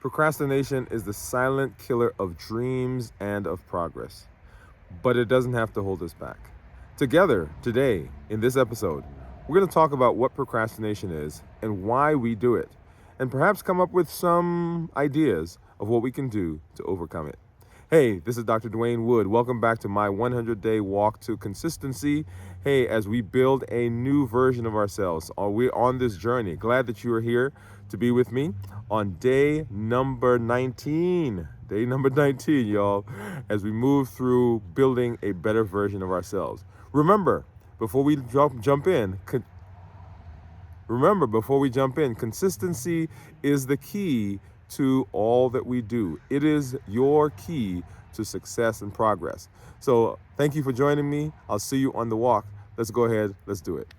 Procrastination is the silent killer of dreams and of progress, but it doesn't have to hold us back. Together, today, in this episode, we're going to talk about what procrastination is and why we do it, and perhaps come up with some ideas of what we can do to overcome it. Hey, this is Dr. Dwain Woode. Welcome back to my 100-day walk to consistency. Hey, as we build a new version of ourselves, we're on this journey. Glad that you are here to be with me on day number 19. Day number 19, y'all, as we move through building a better version of ourselves. Remember, before we jump in, consistency is the key to all that we do. It is your key to success and progress. So thank you for joining me. I'll see you on the walk. Let's go ahead. Let's do it.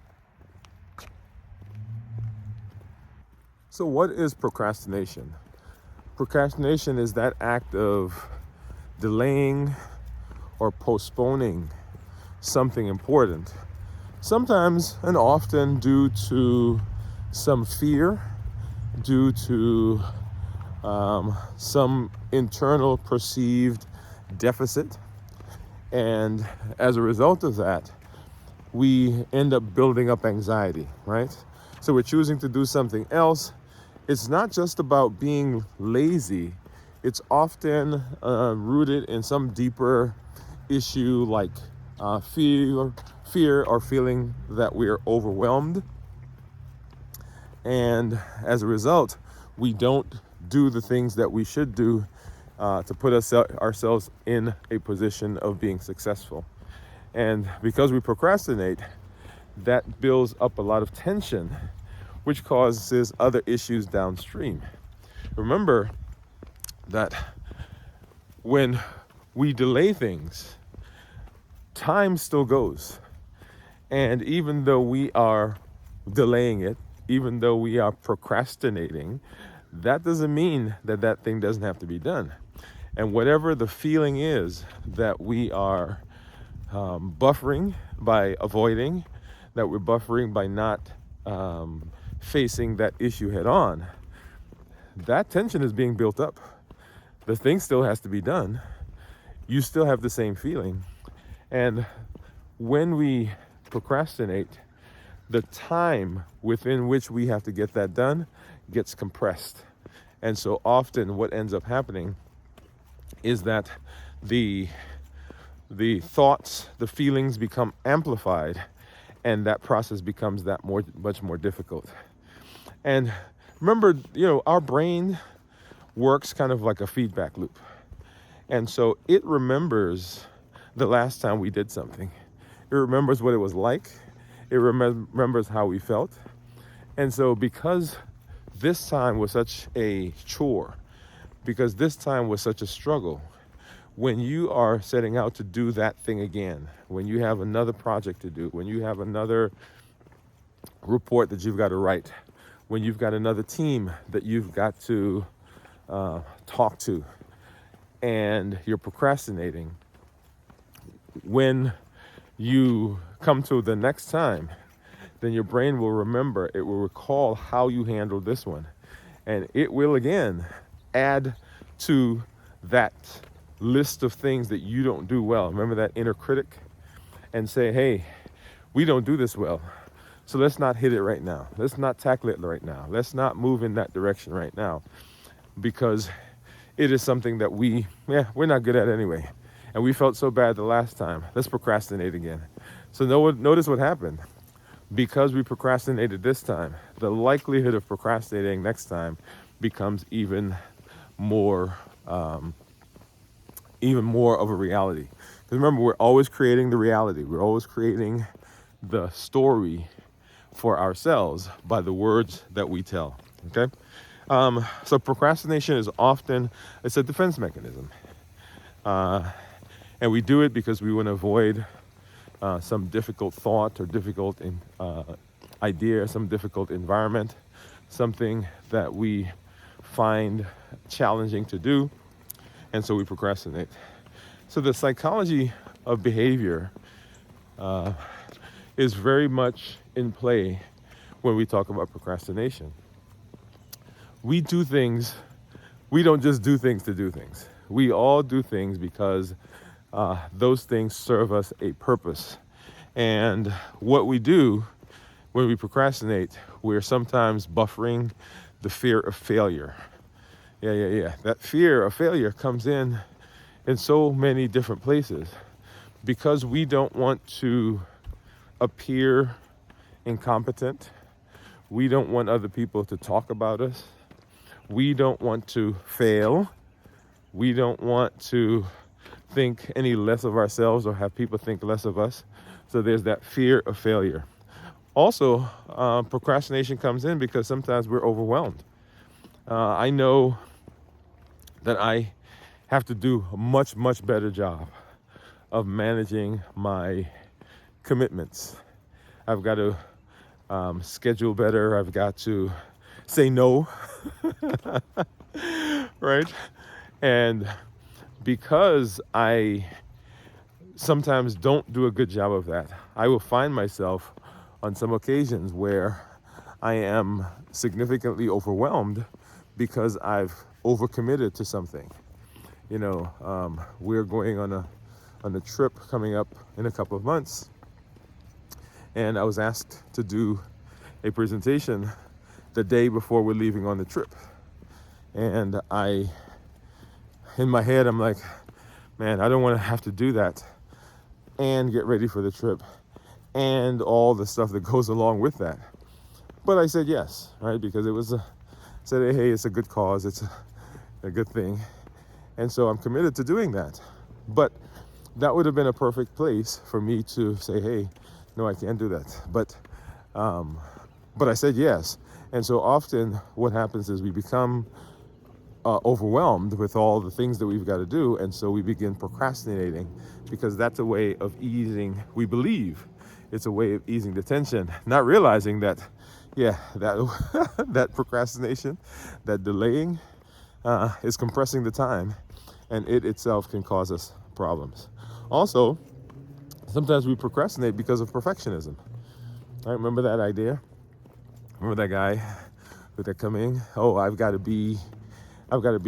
So what is procrastination? Procrastination is that act of delaying or postponing something important, sometimes and often due to some fear, due to some internal perceived deficit. And as a result of that, we end up building up anxiety, right? So we're choosing to do something else. It's not just about being lazy. It's often rooted in some deeper issue like fear or feeling that we're overwhelmed. And as a result, we don't do the things that we should do to put ourselves in a position of being successful. And because we procrastinate, that builds up a lot of tension, which causes other issues downstream. Remember that when we delay things, time still goes. And even though we are delaying it, even though we are procrastinating, that doesn't mean that that thing doesn't have to be done. And whatever the feeling is that we are buffering by avoiding, that we're buffering by not facing that issue head on, that tension is being built up. The thing still has to be done. You still have the same feeling. And when we procrastinate, the time within which we have to get that done gets compressed. And so often what ends up happening is that the thoughts, the feelings become amplified, and that process becomes much more difficult. And remember, our brain works kind of like a feedback loop. And so it remembers the last time we did something. It remembers what it was like. It remembers how we felt. And so because this time was such a chore, because this time was such a struggle, when you are setting out to do that thing again, when you have another project to do, when you have another report that you've got to write, when you've got another team that you've got to talk to, and you're procrastinating, when you come to the next time, then your brain will remember, it will recall how you handled this one. And it will again add to that list of things that you don't do well. Remember that inner critic? And say, hey, we don't do this well. So let's not hit it right now. Let's not tackle it right now. Let's not move in that direction right now. Because it is something that we're not good at anyway. And we felt so bad the last time. Let's procrastinate again. So notice what happened. Because we procrastinated this time, the likelihood of procrastinating next time becomes even more of a reality. Because remember, we're always creating the reality. We're always creating the story for ourselves by the words that we tell. Okay? So procrastination is often, it's a defense mechanism. And we do it because we want to avoid some difficult thought or difficult idea, some difficult environment, something that we find challenging to do, and so we procrastinate. So the psychology of behavior is very much in play when we talk about procrastination. We do things we don't just do things to do things. We all do things because those things serve us a purpose. And what we do when we procrastinate, we're sometimes buffering the fear of failure. Yeah. That fear of failure comes in so many different places because we don't want to appear incompetent. We don't want other people to talk about us. We don't want to fail. We don't want to think any less of ourselves or have people think less of us. So there's that fear of failure. Also, procrastination comes in because sometimes we're overwhelmed. I know that I have to do a much, much better job of managing my commitments. I've got to schedule better. I've got to say no, right? And because I sometimes don't do a good job of that, I will find myself on some occasions where I am significantly overwhelmed because I've overcommitted to something. We're going on a trip coming up in a couple of months, and I was asked to do a presentation the day before we're leaving on the trip. And in my head, I'm like, man, I don't want to have to do that and get ready for the trip and all the stuff that goes along with that. But I said yes, right? Because said, hey, it's a good cause. It's a good thing. And so I'm committed to doing that. But that would have been a perfect place for me to say, hey, no, I can't do that. But I said yes. And so often what happens is we become overwhelmed with all the things that we've got to do. And so we begin procrastinating because that's a way of easing, we believe it's a way of easing the tension, not realizing that, that procrastination, that delaying is compressing the time, and it itself can cause us problems. Also, sometimes we procrastinate because of perfectionism. I remember that idea. Remember that guy with that coming? Oh, I've got to be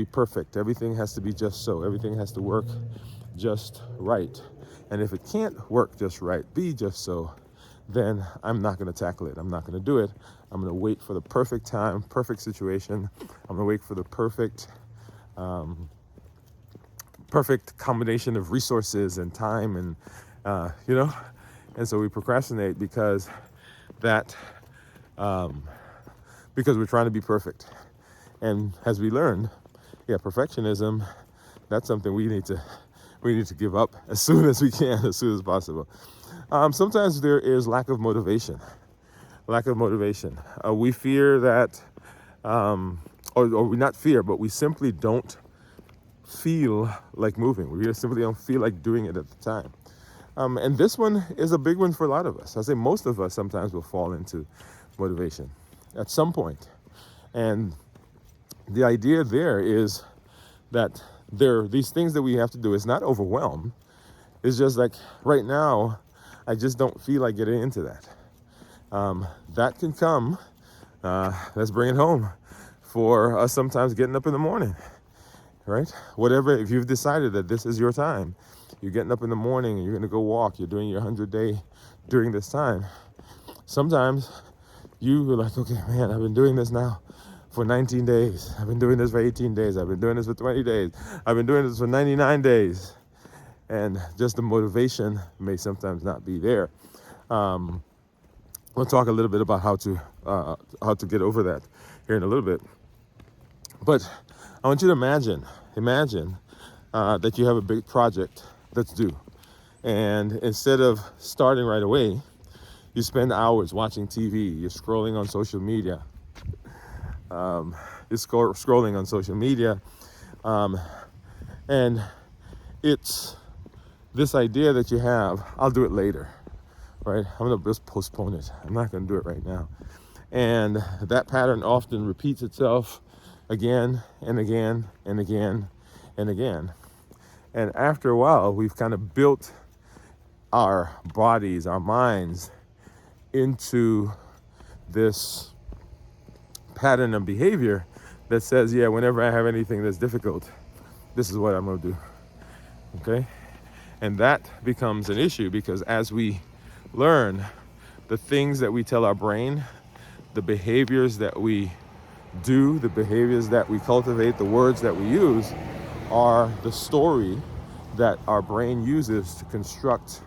perfect. Everything has to be just so. Everything has to work just right. And if it can't work just right, be just so, then I'm not going to tackle it. I'm not going to do it. I'm going to wait for the perfect time, perfect situation. I'm going to wait for the perfect combination of resources and time and, and so we procrastinate because we're trying to be perfect. And as we learned, perfectionism, that's something we need to give up as soon as we can, as soon as possible. Sometimes there is lack of motivation. We fear that, or we not fear, but we simply don't feel like moving. We just simply don't feel like doing it at the time. And this one is a big one for a lot of us. I say most of us sometimes will fall into motivation at some point. And the idea there is that these things that we have to do is not overwhelm. It's just like right now, I just don't feel like getting into that. That can come, let's bring it home, for us sometimes getting up in the morning, right? Whatever, if you've decided that this is your time, you're getting up in the morning and you're going to go walk, you're doing your 100-day during this time. Sometimes you are like, okay, man, I've been doing this now for 19 days. I've been doing this for 18 days. I've been doing this for 20 days. I've been doing this for 99 days. And just the motivation may sometimes not be there. We'll talk a little bit about how to get over that here in a little bit. But I want you to imagine that you have a big project that's due. And instead of starting right away, you spend hours watching TV, you're scrolling on social media. And it's this idea that you have, I'll do it later, right? I'm going to just postpone it. I'm not going to do it right now. And that pattern often repeats itself again and again and again and again. And after a while, we've kind of built our bodies, our minds into this pattern of behavior that says, yeah, whenever I have anything that's difficult, this is what I'm going to do. Okay? And that becomes an issue because as we learn the things that we tell our brain, the behaviors that we do, the behaviors that we cultivate, the words that we use are the story that our brain uses to construct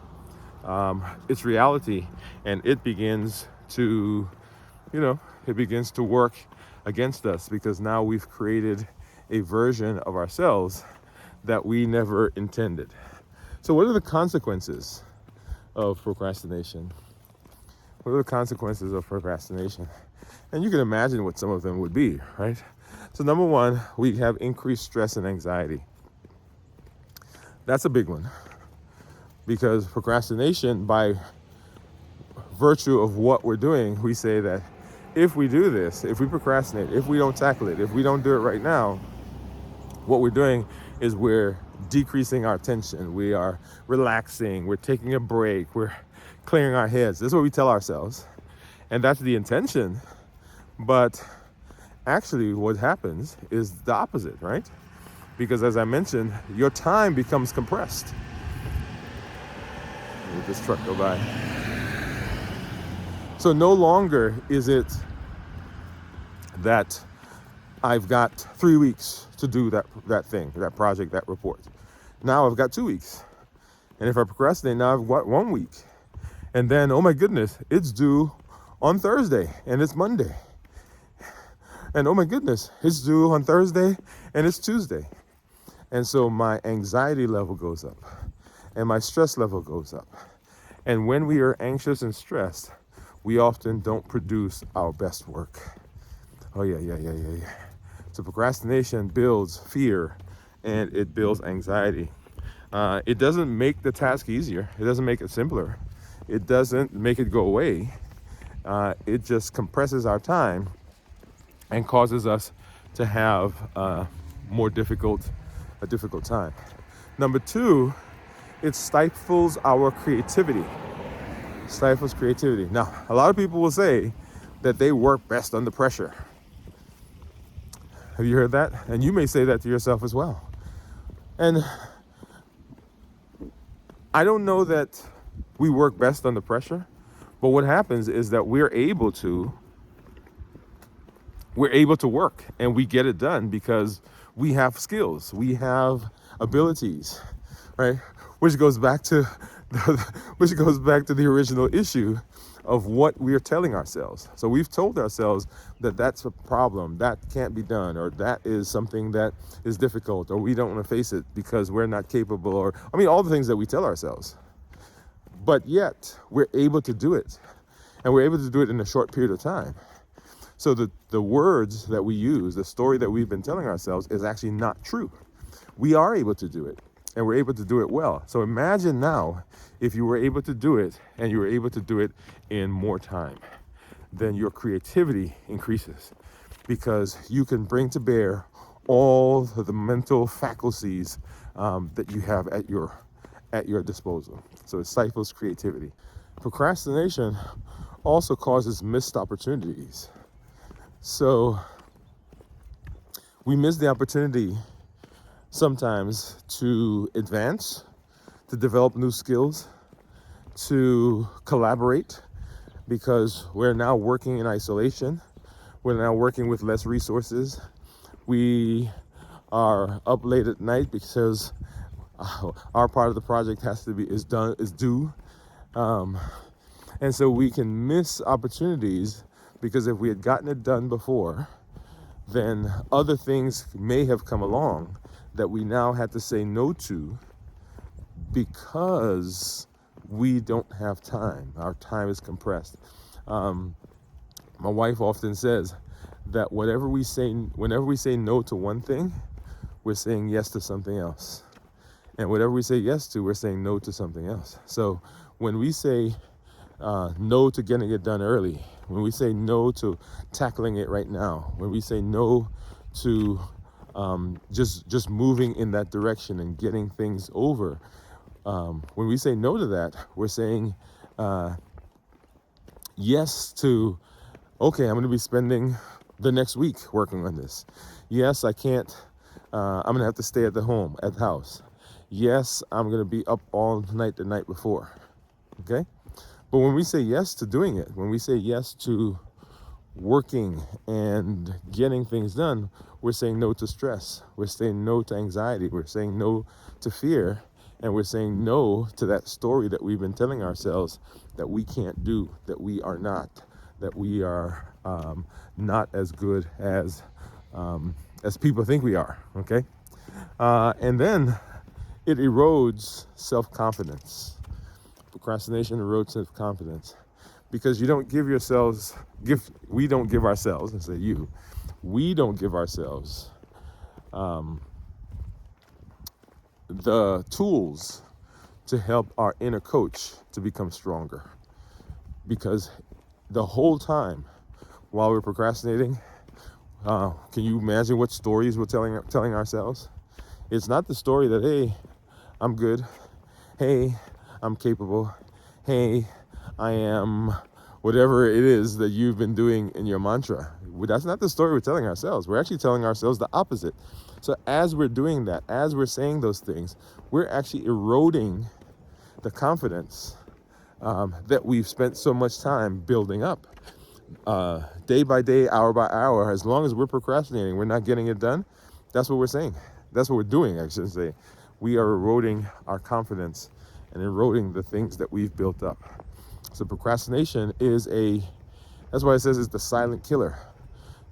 its reality, and it begins to, it begins to work against us because now we've created a version of ourselves that we never intended. So what are the consequences of procrastination? What are the consequences of procrastination? And you can imagine what some of them would be, right? So number one, we have increased stress and anxiety. That's a big one because procrastination, by virtue of what we're doing, we say that if we do this, if we procrastinate, if we don't tackle it, if we don't do it right now, what we're doing is we're decreasing our tension. We are relaxing. We're taking a break. We're clearing our heads. This is what we tell ourselves. And that's the intention. But actually what happens is the opposite, right? Because as I mentioned, your time becomes compressed. Let this truck go by. So no longer is it that I've got 3 weeks to do that thing, that project, that report. Now I've got 2 weeks. And if I procrastinate, now I've got 1 week. And then, oh my goodness, it's due on Thursday and it's Monday. And oh my goodness, it's due on Thursday and it's Tuesday. And so my anxiety level goes up and my stress level goes up. And when we are anxious and stressed, we often don't produce our best work. Oh yeah. So procrastination builds fear and it builds anxiety. It doesn't make the task easier. It doesn't make it simpler. It doesn't make it go away. It just compresses our time and causes us to have a difficult time. Number two, it stifles our creativity. Stifles creativity. Now, a lot of people will say that they work best under pressure. Have you heard that? And you may say that to yourself as well. And I don't know that we work best under pressure, but what happens is that we're able to work and we get it done because we have skills, we have abilities, right? Which goes back to the original issue of what we are telling ourselves. So we've told ourselves that that's a problem, that can't be done, or that is something that is difficult, or we don't want to face it because we're not capable, or all the things that we tell ourselves. But yet we're able to do it, and we're able to do it in a short period of time. So the words that we use, the story that we've been telling ourselves is actually not true. We are able to do it, and we're able to do it well. So imagine now if you were able to do it and you were able to do it in more time, then your creativity increases because you can bring to bear all of the mental faculties that you have at your disposal. So it stifles creativity. Procrastination also causes missed opportunities. So we miss the opportunity sometimes to advance, to develop new skills, to collaborate, because we're now working in isolation. We're now working with less resources. We are up late at night because our part of the project is due. And so we can miss opportunities because if we had gotten it done before, then other things may have come along that we now had to say no to because we don't have time. Our time is compressed. My wife often says that whenever we say no to one thing, we're saying yes to something else. And whatever we say yes to, we're saying no to something else. So when we say no to getting it done early, when we say no to tackling it right now, when we say no to just moving in that direction and getting things over, when we say no to that, we're saying yes to, okay, I'm going to be spending the next week working on this. Yes, I can't, I'm going to have to stay at the house. Yes, I'm going to be up all night the night before. Okay? But when we say yes to doing it, when we say yes to working and getting things done, we're saying no to stress. We're saying no to anxiety. We're saying no to fear. And we're saying no to that story that we've been telling ourselves that we can't do, that we are not, that we are not as good as people think we are, okay? And then it erodes self-confidence. Procrastination erodes self-confidence because you don't give yourselves, we don't give ourselves, let's say you, we don't give ourselves the tools to help our inner coach to become stronger. Because the whole time while we're procrastinating, can you imagine what stories we're telling ourselves? It's not the story that, hey, I'm good. Hey, I'm capable. Hey, I am whatever it is that you've been doing in your mantra. That's not the story we're telling ourselves. We're actually telling ourselves the opposite. So as we're doing that, as we're saying those things, we're actually eroding the confidence that we've spent so much time building up. Day by day, hour by hour, as long as we're procrastinating, we're not getting it done. That's what we're saying. That's what we're doing, I should say. We are eroding our confidence and eroding the things that we've built up. So procrastination that's why it says it's the silent killer.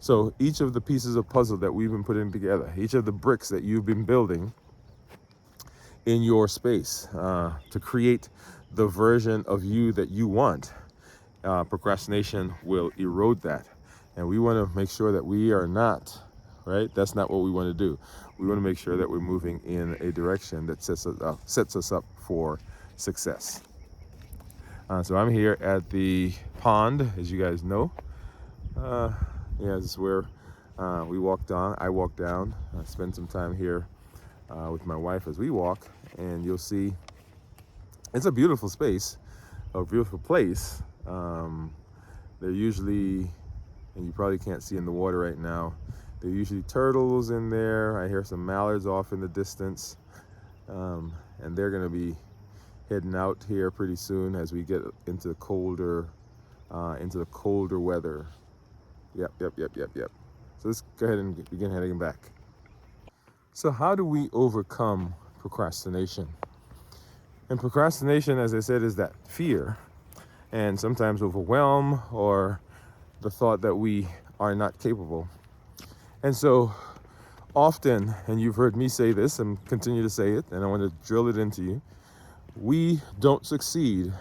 So each of the pieces of puzzle that we've been putting together, each of the bricks that you've been building in your space to create the version of you that you want, procrastination will erode that. And we want to make sure that we are not, right? That's not what we want to do. We want to make sure that we're moving in a direction that sets us up for success. So I'm here at the pond, as you guys know. This is where we walked down. I walked down. I spent some time here with my wife as we walk, and you'll see it's a beautiful space, a beautiful place. They're usually, and you probably can't see in the water right now, there are usually turtles in there. I hear some mallards off in the distance, and they're going to be heading out here pretty soon as we get into the colder weather. Yep. So let's go ahead and begin heading back. So how do we overcome procrastination? And procrastination, as I said, is that fear and sometimes overwhelm or the thought that we are not capable. And so often, and you've heard me say this and continue to say it, and I want to drill it into you, we don't succeed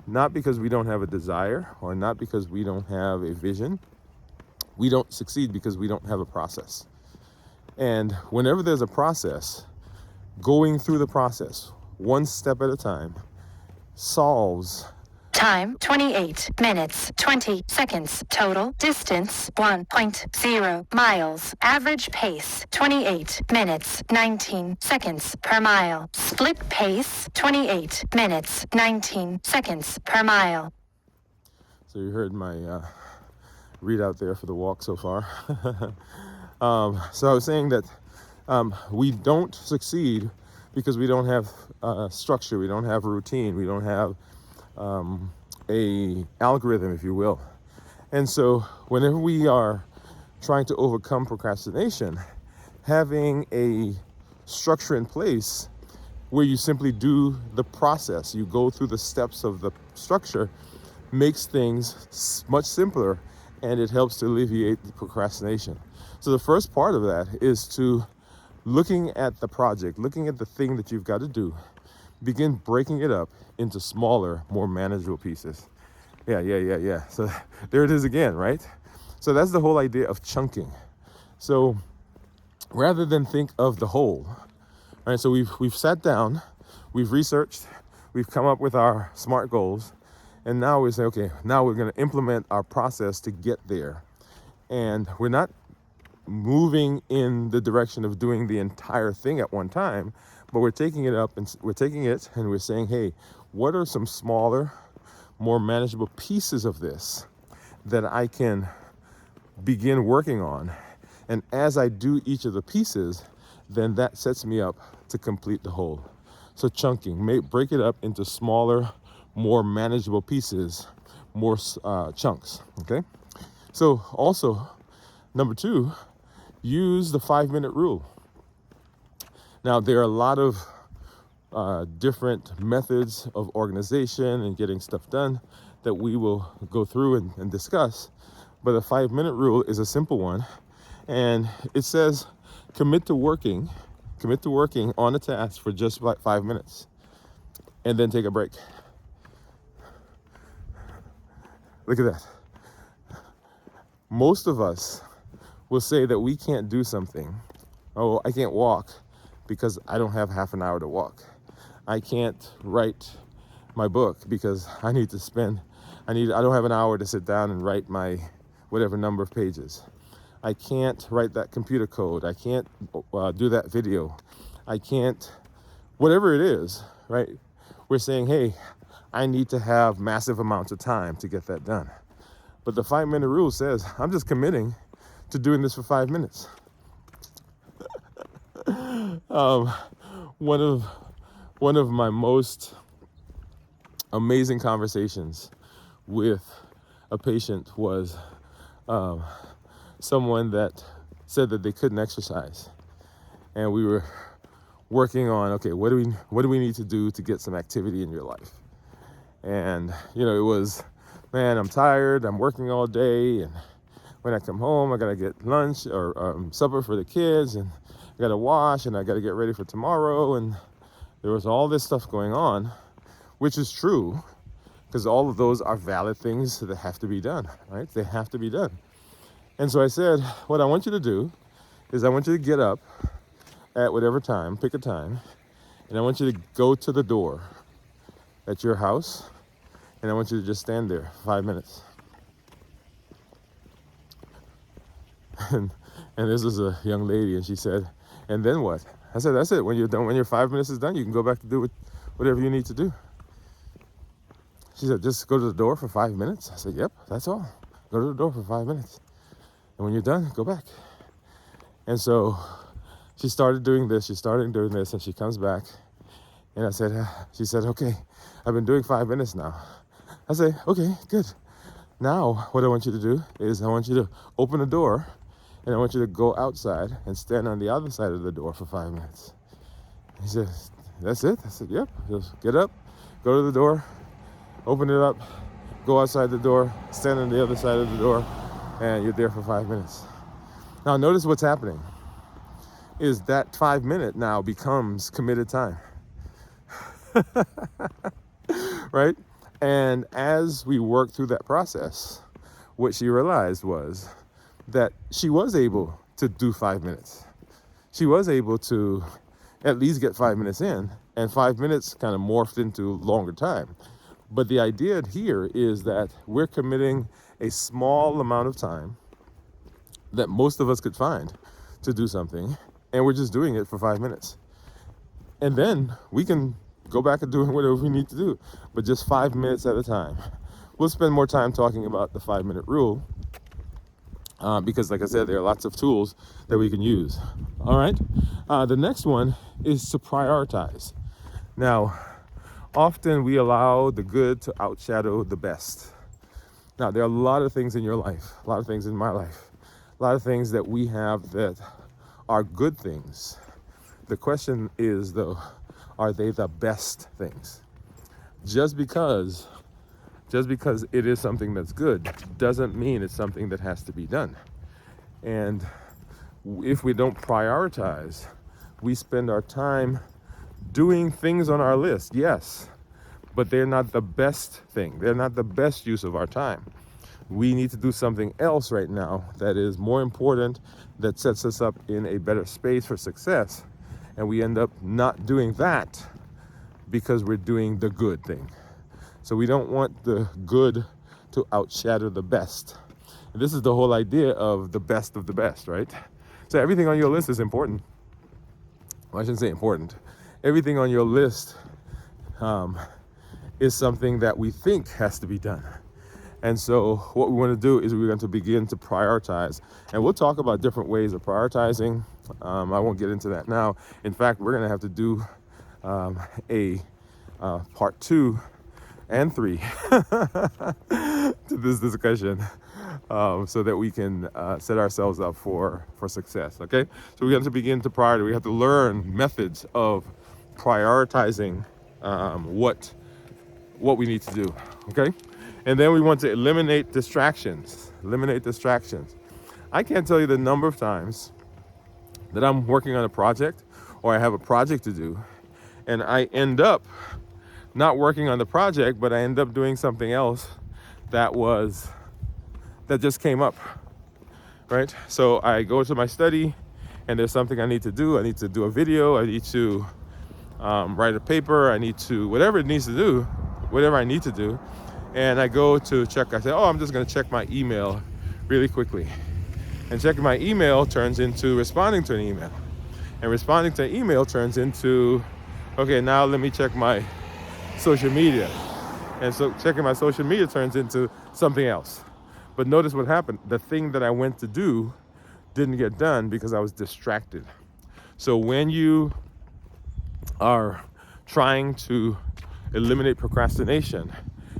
not because we don't have a desire or not because we don't have a vision. We don't succeed because we don't have a process. And whenever there's a process, going through the process, one step at a time, solves. Time 28 minutes 20 seconds. Total distance 1.0 miles. Average pace 28 minutes 19 seconds per mile. Split pace 28 minutes 19 seconds per mile. So you heard my readout there for the walk so far. So I was saying that we don't succeed because we don't have structure, we don't have a routine, we don't have a algorithm, if you will. And so whenever we are trying to overcome procrastination, having a structure in place where you simply do the process, you go through the steps of the structure, makes things much simpler, and it helps to alleviate the procrastination. So the first part of that is to looking at the project, looking at the thing that you've got to do, begin breaking it up into smaller, more manageable pieces. Yeah. So there it is again, right? So that's the whole idea of chunking. So rather than think of the whole, right? So we've sat down, we've researched, we've come up with our SMART goals, and now we say, okay, now we're going to implement our process to get there. And we're not moving in the direction of doing the entire thing at one time, but we're taking it and we're saying, hey, what are some smaller, more manageable pieces of this that I can begin working on. And as I do each of the pieces, then that sets me up to complete the whole. So chunking, break it up into smaller, more manageable pieces, more chunks, okay? So also, number 2, use the 5-minute rule. Now, there are a lot of different methods of organization and getting stuff done that we will go through and discuss. But the 5-minute rule is a simple one. And it says, commit to working on a task for just about 5 minutes and then take a break. Look at that. Most of us will say that we can't do something. Oh, I can't walk because I don't have half an hour to walk. I can't write my book because I don't have an hour to sit down and write my whatever number of pages. I can't write that computer code. I can't do that video. I can't, whatever it is, right? We're saying, hey, I need to have massive amounts of time to get that done. But the 5-minute rule says, I'm just committing to doing this for 5 minutes. One of my most amazing conversations with a patient was someone that said that they couldn't exercise, and we were working on, okay, what do we need to do to get some activity in your life? And it was, man, I'm tired, I'm working all day, and when I come home I gotta get lunch or supper for the kids, and I gotta wash, and I gotta get ready for tomorrow. And there was all this stuff going on, which is true, because all of those are valid things that have to be done, right? They have to be done. And so I said, what I want you to do is I want you to get up at whatever time, pick a time, and I want you to go to the door at your house, and I want you to just stand there for 5 minutes. And this is a young lady, and she said, and then what? I said, that's it. When you're done, when your 5 minutes is done, you can go back to do whatever you need to do. She said, just go to the door for 5 minutes? I said, yep, that's all. Go to the door for 5 minutes. And when you're done, go back. And so she started doing this, and she comes back. And she said, okay, I've been doing 5 minutes now. I say, okay, good. Now what I want you to do is I want you to open the door, and I want you to go outside and stand on the other side of the door for 5 minutes. He says, that's it? I said, yep. Just get up, go to the door, open it up, go outside the door, stand on the other side of the door, and you're there for 5 minutes. Now notice what's happening is that 5 minute now becomes committed time. Right? And as we worked through that process, what she realized was that she was able to do 5 minutes. She was able to at least get 5 minutes in, and 5 minutes kind of morphed into longer time. But the idea here is that we're committing a small amount of time that most of us could find to do something, and we're just doing it for 5 minutes. And then we can go back and doing whatever we need to do, but just 5 minutes at a time. We'll spend more time talking about the 5-minute rule because, like I said, there are lots of tools that we can use. All right. The next one is to prioritize. Now, often we allow the good to outshadow the best. Now, there are a lot of things in your life, a lot of things in my life, a lot of things that we have that are good things. The question is, though, are they the best things? Just because it is something that's good doesn't mean it's something that has to be done. And if we don't prioritize, we spend our time doing things on our list, yes, but they're not the best thing. They're not the best use of our time. We need to do something else right now that is more important, that sets us up in a better space for success. And we end up not doing that because we're doing the good thing. So we don't want the good to outshadow the best. And this is the whole idea of the best, right? So everything on your list is important. Well, I shouldn't say important. Everything on your list is something that we think has to be done. And so what we want to do is we're going to begin to prioritize. And we'll talk about different ways of prioritizing. I won't get into that now. In fact, we're going to have to do a part 2 and 3 to this discussion, so that we can set ourselves up for success. Okay, so we have to begin to prioritize. We have to learn methods of prioritizing what we need to do. Okay, and then we want to eliminate distractions. I can't tell you the number of times that I'm working on a project, or I have a project to do, and I end up not working on the project, but I end up doing something else that just came up, right? So I go to my study, and there's something I need to do. I need to do a video. I need to write a paper. I need to, whatever I need to do. And I go to check. I say, oh, I'm just going to check my email really quickly. And checking my email turns into responding to an email. And responding to an email turns into, okay, now let me check my social media. And so checking my social media turns into something else. But notice what happened. The thing that I went to do didn't get done because I was distracted. So when you are trying to eliminate procrastination,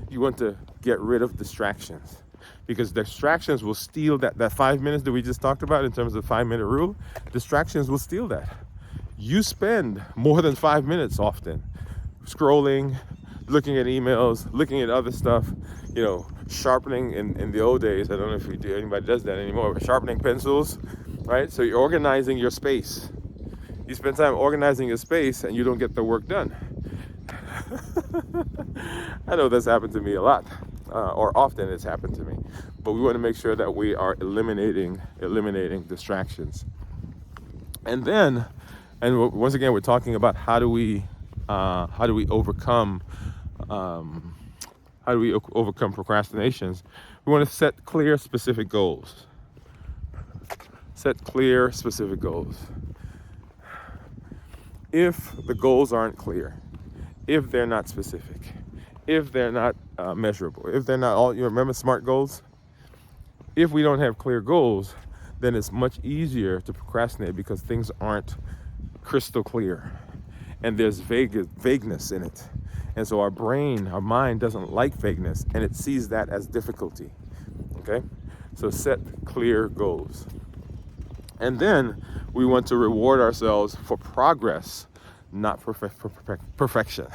you want to get rid of distractions, because distractions will steal that 5 minutes that we just talked about in terms of the 5-minute rule. Distractions will steal that. You spend more than 5 minutes often scrolling, looking at emails, looking at other stuff, sharpening in the old days. I don't know if anybody does that anymore, but sharpening pencils, right? So you're organizing your space. You spend time organizing your space and you don't get the work done. I know that's happened to me a lot, or often it's happened to me, but we want to make sure that we are eliminating distractions. And once again, we're talking about how do we overcome procrastinations. We want to set clear, specific goals. If the goals aren't clear, if they're not specific, if they're not measurable, if they're not all, you remember SMART goals? If we don't have clear goals, then it's much easier to procrastinate because things aren't crystal clear and there's vagueness in it. And so our mind doesn't like vagueness, and it sees that as difficulty. Okay? So set clear goals. And then we want to reward ourselves for progress, not perfection.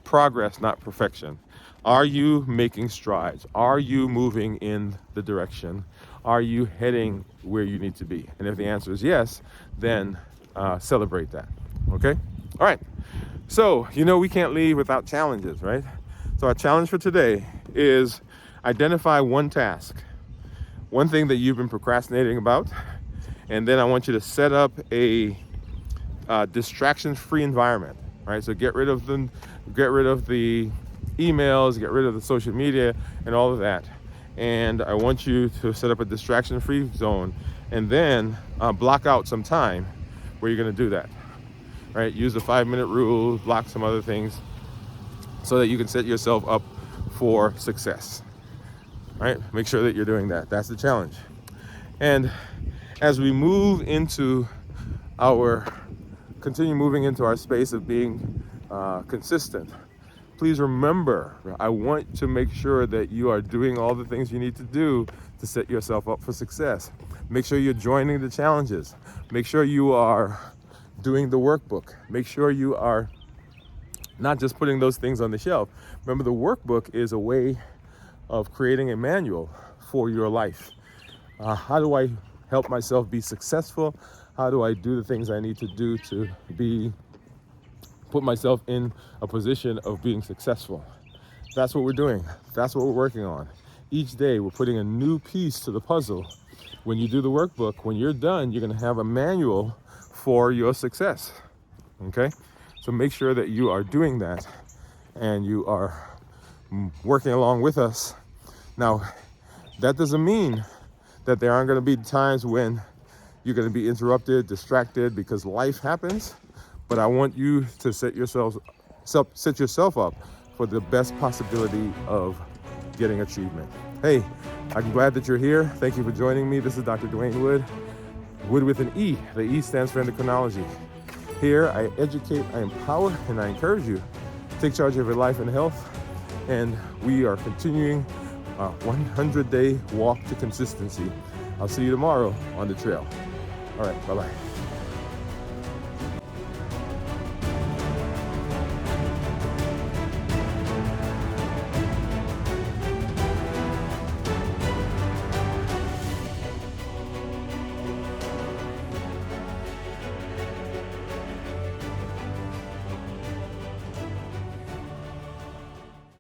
Progress, not perfection. Are you making strides? Are you moving in the direction? Are you heading where you need to be? And if the answer is yes, then celebrate that. Okay? All right. So, we can't leave without challenges, right? So our challenge for today is identify one task, one thing that you've been procrastinating about, and then I want you to set up a distraction-free environment, right? So get rid of the emails, get rid of the social media and all of that. And I want you to set up a distraction-free zone, and then block out some time where you're going to do that, right? Use the 5-minute rule, block some other things so that you can set yourself up for success, right? Make sure that you're doing that. That's the challenge. And as we continue moving into our space of being consistent, please remember, I want to make sure that you are doing all the things you need to do to set yourself up for success. Make sure you're joining the challenges. Make sure you are doing the workbook. Make sure you are not just putting those things on the shelf. Remember, the workbook is a way of creating a manual for your life. How do I help myself be successful? How do I do the things I need to do to put myself in a position of being successful? That's what we're doing. That's what we're working on. Each day we're putting a new piece to the puzzle. When you do the workbook, when you're done, you're going to have a manual for your success. Okay? So make sure that you are doing that and you are working along with us. Now, that doesn't mean that there aren't going to be times when you're going to be interrupted, distracted, because life happens. But I want you to set yourself up for the best possibility of getting achievement. Hey, I'm glad that you're here. Thank you for joining me. This is Dr. Dwain Woode. Woode with an E. The E stands for endocrinology. Here, I educate, I empower, and I encourage you to take charge of your life and health. And we are continuing a 100-day walk to consistency. I'll see you tomorrow on the trail. All right, bye-bye.